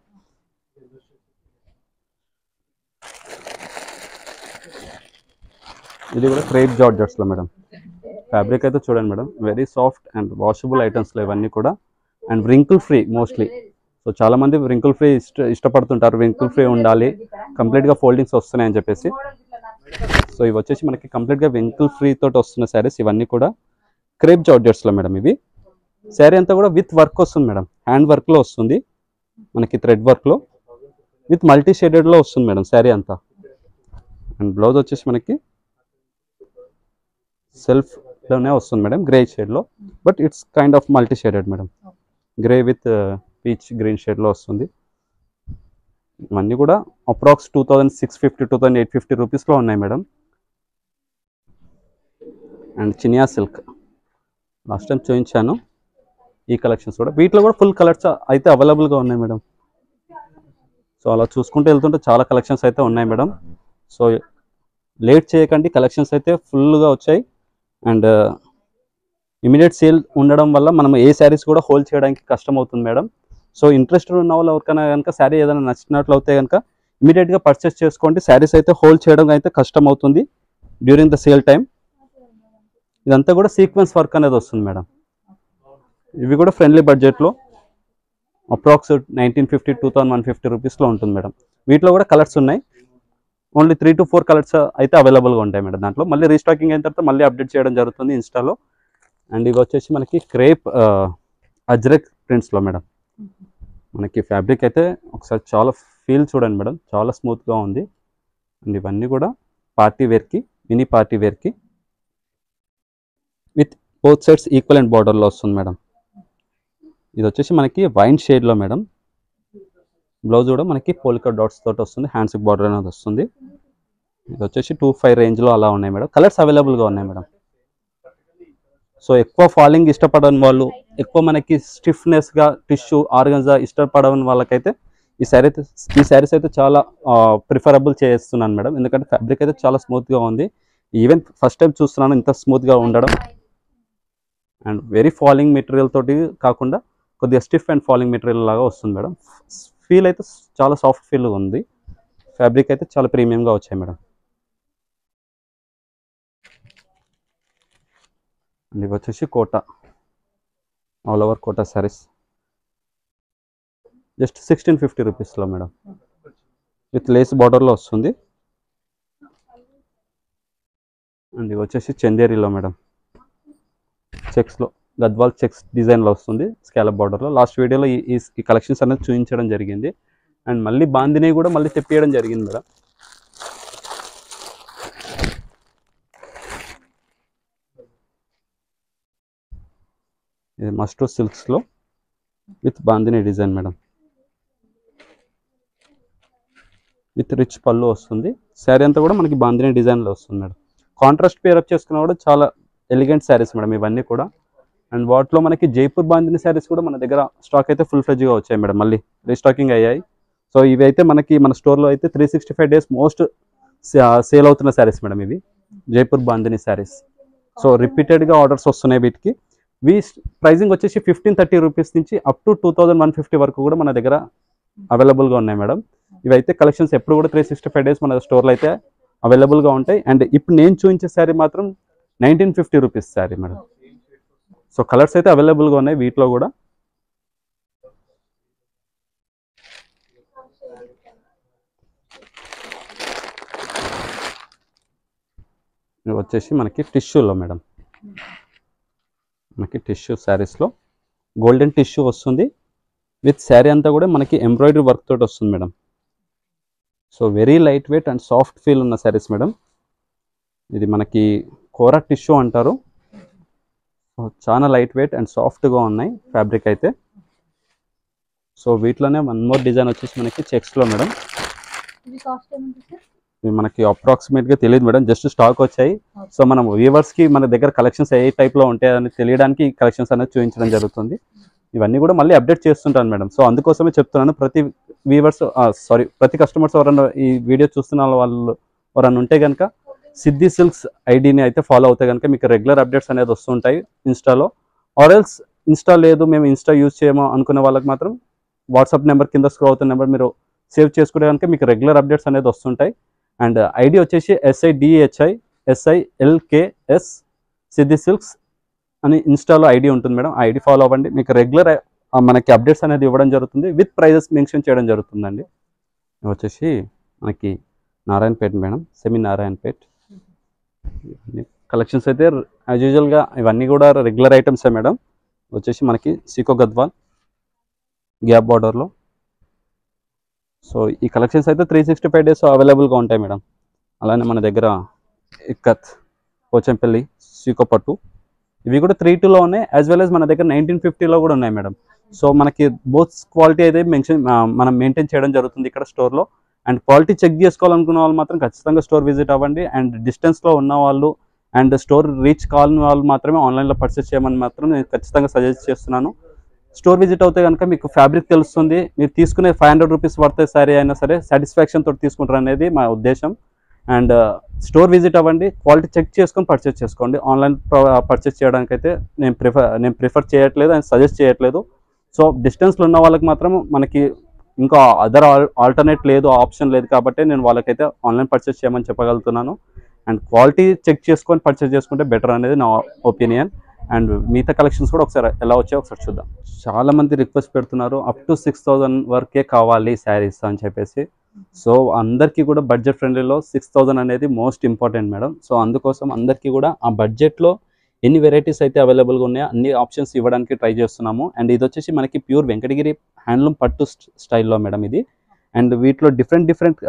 A: ఇది కూడా క్రేప్ జార్జెట్స్లో మేడం. ఫ్యాబ్రిక్ అయితే చూడండి madam, very soft and washable ఐటమ్స్లో ఇవన్నీ కూడా, and wrinkle free mostly. So చాలామంది వ్రింకిల్ ఫ్రీ ఇష్టపడుతుంటారు, వ్రింకిల్ ఫ్రీ ఉండాలి, కంప్లీట్గా ఫోల్డింగ్స్ వస్తున్నాయని చెప్పేసి. సో ఇవి వచ్చేసి మనకి కంప్లీట్గా వ్రింకిల్ ఫ్రీ తోటి వస్తున్న శారీస్ ఇవన్నీ కూడా క్రేప్ జార్జెట్స్లో మేడం. ఇవి శారీ అంతా కూడా విత్ వర్క్ వస్తుంది మేడం, హ్యాండ్ వర్క్లో వస్తుంది, మనకి థ్రెడ్ వర్క్లో విత్ మల్టీ షేడెడ్లో వస్తుంది మేడం శారీ అంతా. అండ్ బ్లౌజ్ వచ్చేసి మనకి సెల్ఫ్లోనే వస్తుంది మేడం, గ్రే షేడ్లో, but it's kind of multi shaded madam, grey with peach green షేడ్లో వస్తుంది. ఇవన్నీ కూడా అప్రాక్స్ 2650 2850 రూపీస్లో ఉన్నాయి madam. And Chiniya silk last time చూపించాను, ఈ కలెక్షన్స్ కూడా వీటిలో కూడా ఫుల్ కలర్స్ అయితే అవైలబుల్గా ఉన్నాయి మేడం. సో అలా చూసుకుంటూ వెళ్తుంటే చాలా కలెక్షన్స్ అయితే ఉన్నాయి మేడం. సో లేట్ చేయకండి, కలెక్షన్స్ అయితే ఫుల్గా వచ్చాయి. అండ్ ఇమీడియట్ సేల్ ఉండడం వల్ల మనం ఏ శారీస్ కూడా హోల్డ్ చేయడానికి కష్టం అవుతుంది మేడం. సో ఇంట్రెస్టెడ్ ఉన్న వాళ్ళు ఎవరికైనా కనుక శారీ ఏదైనా నచ్చినట్లు అయితే కనుక ఇమీడియట్గా పర్చేస్ చేసుకోండి. శారీస్ అయితే హోల్డ్ చేయడం అయితే కష్టం అవుతుంది డ్యూరింగ్ ద సేల్ టైం. ఇదంతా కూడా సీక్వెన్స్ వర్క్ అనేది వస్తుంది మేడం. ఇవి కూడా ఫ్రెండ్లీ బడ్జెట్లో అప్రాక్స్ 1950 2150 రూపీస్లో ఉంటుంది మేడం. వీటిలో కూడా కలర్స్ ఉన్నాయి, ఓన్లీ 3 to 4 కలర్స్ అయితే అవైలబుల్గా ఉంటాయి మేడం. దాంట్లో మళ్ళీ రీస్టాకింగ్ అయిన తర్వాత మళ్ళీ అప్డేట్ చేయడం జరుగుతుంది ఇన్స్టాలో. అండ్ ఇవి వచ్చేసి మనకి క్రేప్ అజ్రక్ ప్రింట్స్లో మేడం. మనకి ఫ్యాబ్రిక్ అయితే ఒకసారి చాలా ఫీల్ చూడండి మేడం, చాలా స్మూత్గా ఉంది. అండ్ ఇవన్నీ కూడా పార్టీ వేర్కి, మినీ పార్టీ వేర్కి with both sides equal and బార్డర్లో వస్తుంది మేడం. ఇది వచ్చేసి మనకి వైన్ షేడ్లో మేడం. బ్లౌజ్ కూడా మనకి పోలికా డాట్స్ తోటి వస్తుంది, హ్యాండ్స్కి బార్డర్ అనేది వస్తుంది. ఇది వచ్చేసి 25 రేంజ్లో అలా ఉన్నాయి మేడం. కలర్స్ అవైలబుల్గా ఉన్నాయి మేడం. సో ఎక్కువ ఫాలింగ్ ఇష్టపడని వాళ్ళు, ఎక్కువ మనకి స్టిఫ్నెస్గా టిష్యూ ఆర్గన్జా ఇష్టపడని వాళ్ళకైతే ఈ శారీస్ అయితే చాలా ప్రిఫరబుల్ చేస్తున్నాను మేడం. ఎందుకంటే ఫ్యాబ్రిక్ అయితే చాలా స్మూత్గా ఉంది, ఈవెన్ ఫస్ట్ టైం చూస్తున్నాను ఇంత స్మూత్గా ఉండడం. అండ్ వెరీ ఫాలింగ్ మెటీరియల్ తోటి కాకుండా కొద్దిగా స్టిఫ్ అండ్ ఫాలింగ్ మెటీరియల్ లాగా వస్తుంది మేడం. ఫీల్ అయితే చాలా సాఫ్ట్ ఫీల్ ఉంది. ఫ్యాబ్రిక్ అయితే చాలా ప్రీమియంగా వచ్చాయి మేడం. అండ్ ఇవి వచ్చేసి Kota, all over Kota sarees, just 1650 రూపీస్లో మేడం. విత్ లేస్ బార్డర్లో వస్తుంది. అండ్ ఇవి వచ్చేసి చందేరిలో మేడం, చెక్స్లో గద్వాల్ చెక్స్ డిజైన్లో వస్తుంది స్కాలప్ బార్డర్లో. లాస్ట్ వీడియోలో ఈ కలెక్షన్స్ అనేది చూపించడం జరిగింది. అండ్ మళ్ళీ బాందిని కూడా మళ్ళీ తెప్పియడం జరిగింది మేడం. ఇది మస్ట్రో సిల్క్స్లో with bandhini design madam, with rich పళ్ళు వస్తుంది. శారీ అంతా కూడా మనకి బాందిని డిజైన్లో వస్తుంది మేడం. కాంట్రాస్ట్ పేరప్ చేసుకున్నా కూడా చాలా ఎలిగెంట్ శారీస్ మేడం ఇవన్నీ కూడా. అండ్ వాటిలో మనకి జైపూర్ బాందిని శారీస్ కూడా మన దగ్గర స్టాక్ అయితే ఫుల్ ఫ్లెడ్జ్గా వచ్చాయి మేడం, మళ్ళీ రీస్టాకింగ్ అయ్యాయి. సో ఇవి అయితే మనకి మన స్టోర్లో అయితే 365 days మోస్ట్ సేల్ అవుతున్న శారీస్ మేడం ఇవి, జైపూర్ బాందిని శారీస్. సో రిపీటెడ్గా ఆర్డర్స్ వస్తున్నాయి వీటికి. ప్రైజింగ్ వచ్చేసి 1530 రూపీస్ నుంచి అప్ టు 2150 వరకు కూడా మన దగ్గర అవైలబుల్గా ఉన్నాయి మేడం. ఇవైతే కలెక్షన్స్ ఎప్పుడు కూడా 365 days మన స్టోర్లో అయితే అవైలబుల్గా ఉంటాయి. అండ్ ఇప్పుడు నేను చూపించే శారీ మాత్రం 1950 rupees sari madam. So colours అయితే అవైలబుల్గా ఉన్నాయి వీటిలో కూడా. ఇది వచ్చేసి మనకి టిష్యూలో మేడం, మనకి టిష్యూ శారీస్లో గోల్డెన్ టిష్యూ వస్తుంది. విత్ శారీ అంతా కూడా మనకి ఎంబ్రాయిడరీ వర్క్ తోటి వస్తుంది madam. So very light wait and soft feel ఉన్న శారీస్ మేడం. ఇది మనకి కోరా టిష్యూ అంటారు. చాలా లైట్ వెయిట్ అండ్ సాఫ్ట్గా ఉన్నాయి ఫ్యాబ్రిక్ అయితే. సో వీటిలోనే వన్ మోర్ డిజైన్ వచ్చేసి మనకి చెక్స్లో మేడం. ఇవి మనకి అప్రాక్సిమేట్గా తెలియదు మేడం, జస్ట్ స్టాక్ వచ్చాయి. సో మనం వ్యూవర్స్కి మన దగ్గర కలెక్షన్స్ ఏ టైప్లో ఉంటాయని తెలియడానికి ఈ కలెక్షన్స్ అనేది చూపించడం జరుగుతుంది. ఇవన్నీ కూడా మళ్ళీ అప్డేట్ చేస్తుంటాను మేడం. సో అందుకోసమే చెప్తున్నాను, ప్రతి కస్టమర్స్ ఎవరన్నా ఈ వీడియో చూస్తున్న వాళ్ళు ఎవరన్నా ఉంటే కనుక సిద్ధి సిల్క్స్ ఐడిని అయితే ఫాలో అవుతే కనుక మీకు రెగ్యులర్ అప్డేట్స్ అనేది వస్తుంటాయి ఇన్స్టాలో. ఆర్ఎల్స్ ఇన్స్టా లేదు, మేము ఇన్స్టా యూజ్ చేయమో అనుకునే వాళ్ళకి మాత్రం వాట్సాప్ నెంబర్ కింద స్క్రోల్ అవుతున్న నెంబర్ మీరు సేవ్ చేసుకుంటే కనుక మీకు రెగ్యులర్ అప్డేట్స్ అనేది వస్తుంటాయి. అండ్ ఐడి వచ్చేసి SIDHISILKS సిద్ధి సిల్క్స్ అని ఇన్స్టాలో ఐడి ఉంటుంది మేడం. ఐడి ఫాలో అవ్వండి, మీకు రెగ్యులర్ మనకి అప్డేట్స్ అనేది ఇవ్వడం జరుగుతుంది. విత్ ప్రైజెస్ మెన్షన్ చేయడం జరుగుతుందండి. వచ్చేసి మనకి Narayanpet madam, semi Narayanpet collections అయితే యాజ్ యూజువల్గా ఇవన్నీ కూడా రెగ్యులర్ ఐటమ్సే మేడం. వచ్చేసి మనకి సీకో గద్వాల్ గ్యాప్ బార్డర్లో. సో ఈ కలెక్షన్స్ అయితే 365 days అవైలబుల్గా ఉంటాయి మేడం. అలానే మన దగ్గర ఇక్కత్, పోచంపల్లి, సీకో పట్టు ఇవి కూడా 3-2లో ఉన్నాయి. యాజ్ వెల్ యాజ్ మన దగ్గర 1950లో కూడా ఉన్నాయి మేడం. సో మనకి బోత్ క్వాలిటీ అయితే మనం మెయింటైన్ చేయడం జరుగుతుంది ఇక్కడ స్టోర్లో. అండ్ క్వాలిటీ చెక్ చేసుకోవాలనుకున్న వాళ్ళు మాత్రం ఖచ్చితంగా స్టోర్ విజిట్ అవ్వండి. అండ్ డిస్టెన్స్లో ఉన్న వాళ్ళు అండ్ స్టోర్ రీచ్ కావాలని వాళ్ళు మాత్రమే ఆన్లైన్లో పర్చేస్ చేయమని మాత్రం నేను ఖచ్చితంగా సజెస్ట్ చేస్తున్నాను. స్టోర్ విజిట్ అవుతే కనుక మీకు ఫ్యాబ్రిక్ తెలుస్తుంది. మీరు తీసుకునే 500 రూపీస్ వర్త్ శారీ అయినా సరే సాటిస్ఫాక్షన్ తోటి తీసుకుంటారు అనేది మా ఉద్దేశం. అండ్ స్టోర్ విజిట్ అవ్వండి, క్వాలిటీ చెక్ చేసుకొని పర్చేస్ చేసుకోండి. ఆన్లైన్ పర్చేస్ చేయడానికైతే నేను ప్రిఫర్ చేయట్లేదు అండ్ సజెస్ట్ చేయట్లేదు. సో డిస్టెన్స్లో ఉన్న వాళ్ళకి మాత్రం మనకి ఇంకా అదర్ ఆల్టర్నేట్ లేదు, ఆప్షన్ లేదు కాబట్టి నేను వాళ్ళకైతే ఆన్లైన్ పర్చేస్ చేయమని చెప్పగలుగుతున్నాను. అండ్ క్వాలిటీ చెక్ చేసుకొని పర్చేస్ చేసుకుంటే బెటర్ అనేది నా ఒపీనియన్. అండ్ మిగతా కలెక్షన్స్ కూడా ఒకసారి ఎలా వచ్చాయో ఒకసారి చూద్దాం. చాలామంది రిక్వెస్ట్ పెడుతున్నారు అప్ టు 6000 వరకే కావాలి శారీస్ అని చెప్పేసి. సో అందరికీ కూడా బడ్జెట్ ఫ్రెండ్లీలో 6000 అనేది మోస్ట్ ఇంపార్టెంట్ మేడం. సో అందుకోసం అందరికీ కూడా ఆ బడ్జెట్లో ఎన్ని వెరైటీస్ అయితే అవైలబుల్గా ఉన్నాయో అన్ని ఆప్షన్స్ ఇవ్వడానికి ట్రై చేస్తున్నాము. అండ్ ఇది వచ్చేసి మనకి ప్యూర్ వెంకటగిరి హ్యాండ్లూమ్ పట్టు స్టైల్లో మేడం ఇది. అండ్ వీటిలో డిఫరెంట్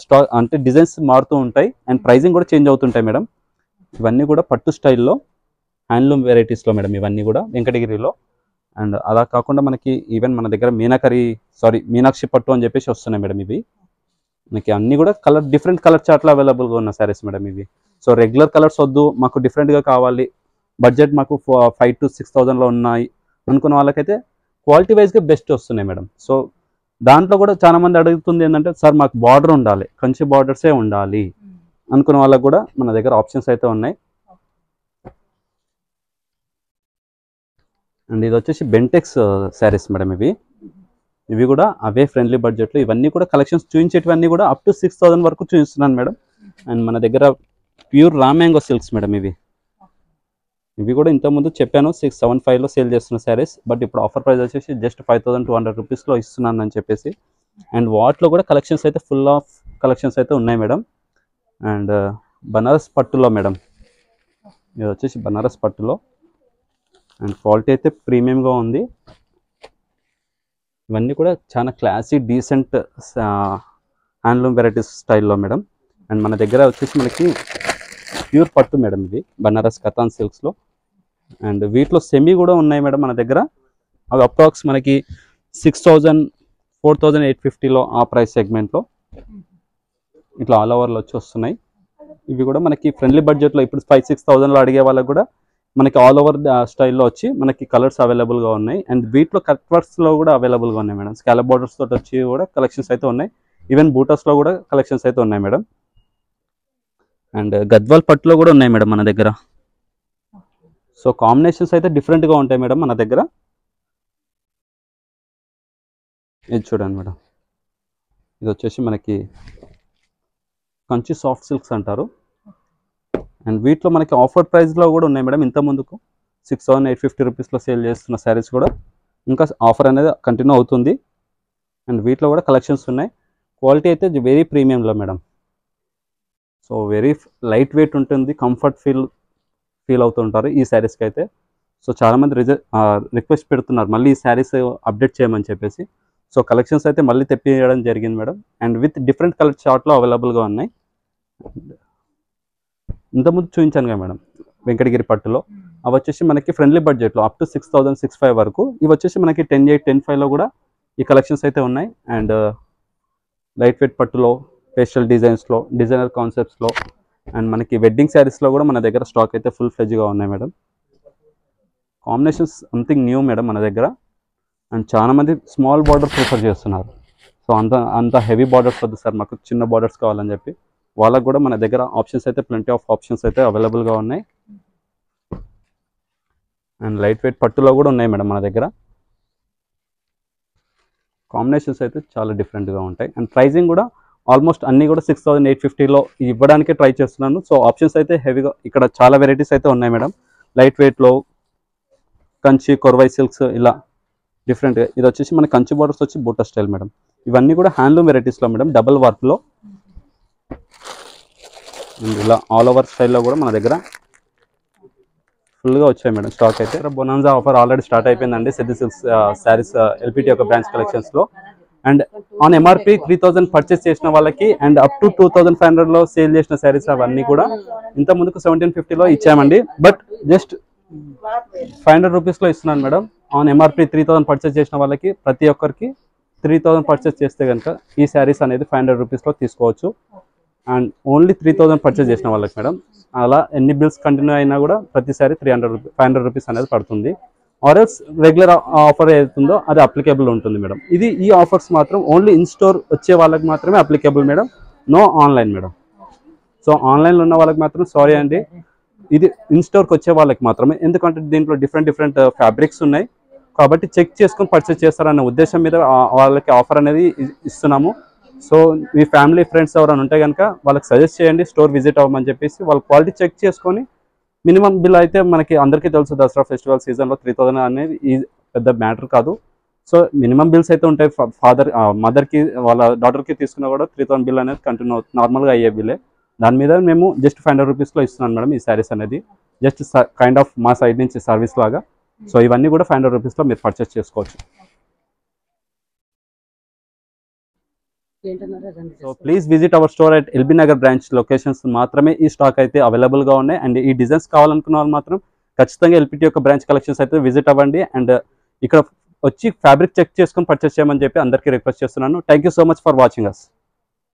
A: స్టాక్ అంటే డిజైన్స్ మారుతూ ఉంటాయి అండ్ ప్రైజింగ్ కూడా చేంజ్ అవుతుంటాయి మేడం. ఇవన్నీ కూడా పట్టు స్టైల్లో హ్యాండ్లూమ్ వెరైటీస్లో మేడం, ఇవన్నీ కూడా వెంకటగిరిలో. అండ్ అలా కాకుండా మనకి ఈవెన్ మన దగ్గర మీనాక్షి పట్టు అని చెప్పేసి వస్తున్నాయి మేడం. ఇవి మనకి అన్నీ కూడా డిఫరెంట్ కలర్ చార్ట్లో అవైలబుల్గా ఉన్న శారీస్ మేడం ఇవి. సో రెగ్యులర్ కలర్స్ వద్దు, మాకు డిఫరెంట్గా కావాలి, బడ్జెట్ మాకు 5,000 to 6,000లో ఉన్నాయి అనుకున్న వాళ్ళకైతే క్వాలిటీ వైజ్గా బెస్ట్ వస్తున్నాయి మేడం. సో దాంట్లో కూడా చాలా మంది అడుగుతుంది ఏంటంటే సార్ మాకు బార్డర్ ఉండాలి, కంచి బార్డర్సే ఉండాలి అనుకున్న వాళ్ళకి కూడా మన దగ్గర ఆప్షన్స్ అయితే ఉన్నాయి. అండ్ ఇది వచ్చేసి బెంటెక్స్ శారీస్ మేడం. ఇవి కూడా అవే ఫ్రెండ్లీ బడ్జెట్లో. ఇవన్నీ కూడా కలెక్షన్స్ చూపించేటివన్నీ కూడా అప్ టు 6000 వరకు చూపిస్తున్నాను మేడం. అండ్ మన దగ్గర pure raw mango silks madam. ఇవి కూడా ఇంతకుముందు చెప్పాను 675లో సేల్ చేస్తున్న శారీస్, బట్ ఇప్పుడు ఆఫర్ ప్రైస్ వచ్చేసి జస్ట్ 5200 రూపీస్లో ఇస్తున్నాను అని చెప్పేసి. అండ్ వాటిలో కూడా కలెక్షన్స్ అయితే ఫుల్ ఆఫ్ కలెక్షన్స్ అయితే ఉన్నాయి మేడం. అండ్ బనారస్ పట్టులో మేడం, ఇది వచ్చేసి బనారస్ పట్టులో. అండ్ క్వాలిటీ అయితే ప్రీమియంగా ఉంది. ఇవన్నీ కూడా చాలా క్లాసీ డీసెంట్ హ్యాండ్లూమ్ వెరైటీస్ స్టైల్లో మేడం. అండ్ మన దగ్గర వచ్చేసి మనకి ప్యూర్ పట్టు మేడం, ఇది బనారస్ కతాన్ సిల్క్స్లో. అండ్ వీటిలో సెమీ కూడా ఉన్నాయి మేడం మన దగ్గర. అవి అప్రాక్స్ మనకి 6000, 4850లో ఆ ప్రైస్ సెగ్మెంట్లో ఇట్లా ఆల్ ఓవర్లో వచ్చి వస్తున్నాయి. ఇవి కూడా మనకి ఫ్రెండ్లీ బడ్జెట్లో ఇప్పుడు 5-6,000లో అడిగే వాళ్ళకి కూడా మనకి ఆల్ ఓవర్ స్టైల్లో వచ్చి మనకి కలర్స్ అవైలబుల్గా ఉన్నాయి. అండ్ వీటిలో కట్ వర్క్స్లో కూడా అవైలబుల్గా ఉన్నాయి మేడం. స్కాలప్ బార్డర్స్ తోటి వచ్చి కూడా కలెక్షన్స్ అయితే ఉన్నాయి. ఈవెన్ బూటర్స్లో కూడా కలెక్షన్స్ అయితే ఉన్నాయి మేడం. అండ్ గద్వాల్ పట్టులో కూడా ఉన్నాయి మేడం మన దగ్గర. సో కాంబినేషన్స్ అయితే డిఫరెంట్గా ఉంటాయి మేడం మన దగ్గర. ఇది చూడండి మేడం, ఇది వచ్చేసి మనకి కంచి సాఫ్ట్ సిల్క్స్ అంటారు. అండ్ వీటిలో మనకి ఆఫర్ ప్రైస్లో కూడా ఉన్నాయి మేడం. ఇంత ముందుకు 6850 రూపీస్లో సేల్ చేస్తున్న శారీస్ కూడా ఇంకా ఆఫర్ అనేది కంటిన్యూ అవుతుంది. అండ్ వీటిలో కూడా కలెక్షన్స్ ఉన్నాయి. క్వాలిటీ అయితే వెరీ ప్రీమియంలో madam. So very light weight ఉంటుంది, కంఫర్ట్ ఫీల్ అవుతుంటారు ఈ శారీస్కి అయితే. సో చాలామంది రిక్వెస్ట్ పెడుతున్నారు మళ్ళీ ఈ శారీస్ అప్డేట్ చేయమని చెప్పేసి. సో కలెక్షన్స్ అయితే మళ్ళీ తెప్పియడం జరిగింది madam. And with different colour చార్ట్లో అవైలబుల్గా ఉన్నాయి. ఇంతకుముందు చూపించాను కదా మేడం వెంకటగిరి పట్టులో, అవి వచ్చేసి మనకి ఫ్రెండ్లీ బడ్జెట్లో అప్ టు 6000-65 వరకు. ఇవి వచ్చేసి మనకి 10,800, 10,500లో కూడా ఈ కలెక్షన్స్ అయితే ఉన్నాయి. అండ్ లైట్ వెయిట్ పట్టులో, ఫేషియల్ డిజైన్స్లో, డిజైనర్ కాన్సెప్ట్స్లో, అండ్ మనకి వెడ్డింగ్ శారీస్లో కూడా మన దగ్గర స్టాక్ అయితే ఫుల్ ఫ్లెడ్జ్గా ఉన్నాయి madam. Combinations something new madam మన దగ్గర. అండ్ చాలామంది స్మాల్ బార్డర్ ప్రిఫర్ చేస్తున్నారు. సో అంత హెవీ బార్డర్స్ వద్దు సార్, మాకు చిన్న బార్డర్స్ కావాలని చెప్పి వాళ్ళకు కూడా మన దగ్గర ఆప్షన్స్ అయితే ప్lenty ఆఫ్ ఆప్షన్స్ అయితే అవైలబుల్గా ఉన్నాయి. అండ్ లైట్ వెయిట్ పట్టులో కూడా ఉన్నాయి మేడం మన దగ్గర. కాంబినేషన్స్ అయితే చాలా డిఫరెంట్గా ఉంటాయి. అండ్ ప్రైజింగ్ కూడా ఆల్మోస్ట్ అన్నీ కూడా 6850లో ఇవ్వడానికే ట్రై చేస్తున్నాను. సో ఆప్షన్స్ అయితే హెవీగా ఇక్కడ చాలా వెరైటీస్ అయితే ఉన్నాయి మేడం. లైట్ వెయిట్లో కంచి, కొర్వై సిల్క్స్ ఇలా డిఫరెంట్గా. ఇది వచ్చేసి మన కంచి బార్డర్స్ వచ్చి బూటా స్టైల్ మేడం. ఇవన్నీ కూడా హ్యాండ్లూమ్ వెరైటీస్లో మేడం, డబల్ వర్క్లో. ఇలా ఆల్ ఓవర్ స్టైల్లో కూడా మన దగ్గర ఫుల్గా వచ్చాయి మేడం స్టాక్ అయితే. బొనాన్జా ఆఫర్ ఆల్రెడీ స్టార్ట్ అయిపోయిందండి సిద్ధి సిల్క్స్ శారీస్ ఎల్పిటి యొక్క బ్రాంచ్ కలెక్షన్స్లో. అండ్ ఆన్ ఎంఆర్పి 3000 పర్చేస్ చేసిన వాళ్ళకి అండ్ అప్ టు 2500లో సేల్ చేసిన శారీస్ అవన్నీ కూడా ఇంత ముందుకు 1750లో ఇచ్చామండి. బట్ జస్ట్ 500 రూపీస్లో ఇస్తున్నాను మేడం. ఆన్ ఎంఆర్పి 3000 పర్చేస్ చేసిన వాళ్ళకి ప్రతి ఒక్కరికి 3000 పర్చేస్ చేస్తే కనుక ఈ శారీస్ అనేది 500 రూపీస్లో తీసుకోవచ్చు. అండ్ ఓన్లీ 3000 పర్చేస్ చేసిన వాళ్ళకి మేడం. అలా ఎన్ని బిల్స్ కంటిన్యూ అయినా కూడా ప్రతిసారి 500 రూపీస్ అనేది పడుతుంది. ఆర్ఎల్స్ రెగ్యులర్ ఆఫర్ ఏదైతుందో అది అప్లికేబుల్ ఉంటుంది మేడం. ఈ ఆఫర్స్ మాత్రం ఓన్లీ ఇన్ స్టోర్ వచ్చే వాళ్ళకి మాత్రమే applicable madam, no online madam. So ఆన్లైన్లో ఉన్న వాళ్ళకి మాత్రం సారీ అండి, ఇది ఇన్ స్టోర్కి వచ్చే వాళ్ళకి మాత్రమే. ఎందుకంటే దీంట్లో డిఫరెంట్ ఫ్యాబ్రిక్స్ ఉన్నాయి కాబట్టి చెక్ చేసుకొని పర్చేస్ చేస్తారనే ఉద్దేశం మీద వాళ్ళకి ఆఫర్ అనేది ఇస్తున్నాము. సో మీ ఫ్యామిలీ ఫ్రెండ్స్ ఎవరైనా ఉంటే కనుక వాళ్ళకి సజెస్ట్ చేయండి స్టోర్ విజిట్ అవ్వమని చెప్పేసి. వాళ్ళ క్వాలిటీ చెక్ చేసుకొని మినిమం బిల్ అయితే మనకి అందరికీ తెలుసు దసరా ఫెస్టివల్ సీజన్లో 3000 అనేది పెద్ద మ్యాటర్ కాదు. సో మినిమం బిల్స్ అయితే ఉంటాయి. మదర్కి వాళ్ళ డాటర్కి తీసుకున్నా కూడా 3000 బిల్ అనేది కంటిన్యూ అవుతుంది, నార్మల్గా అయ్యే బిల్లే. దాని మీద మేము జస్ట్ 500 రూపీస్లో ఇస్తున్నాను మేడం ఈ శారీస్ అనేది. జస్ట్ కైండ్ ఆఫ్ మా సైడ్ నుంచి సర్వీస్ లాగా. సో ఇవన్నీ కూడా 500 రూపీస్లో మీరు పర్చేస్ చేసుకోవచ్చు. So please visit our store at LB Nagar branch locations మాత్రమే ఈ స్టాక్ అయితే అవైలబుల్గా ఉన్నాయి. అండ్ ఈ డిజైన్స్ కావాలనుకున్న వాళ్ళు మాత్రం ఖచ్చితంగా ఎల్పిటి యొక్క బ్రాంచ్ కలెక్షన్స్ అయితే విజిట్ అవ్వండి. అండ్ ఇక్కడ వచ్చి ఫ్యాబ్రిక్ చెక్ చేసుకొని పర్చేస్ చేయమని చెప్పి అందరికీ రిక్వెస్ట్ చేస్తున్నాను. Thank you so much for watching us.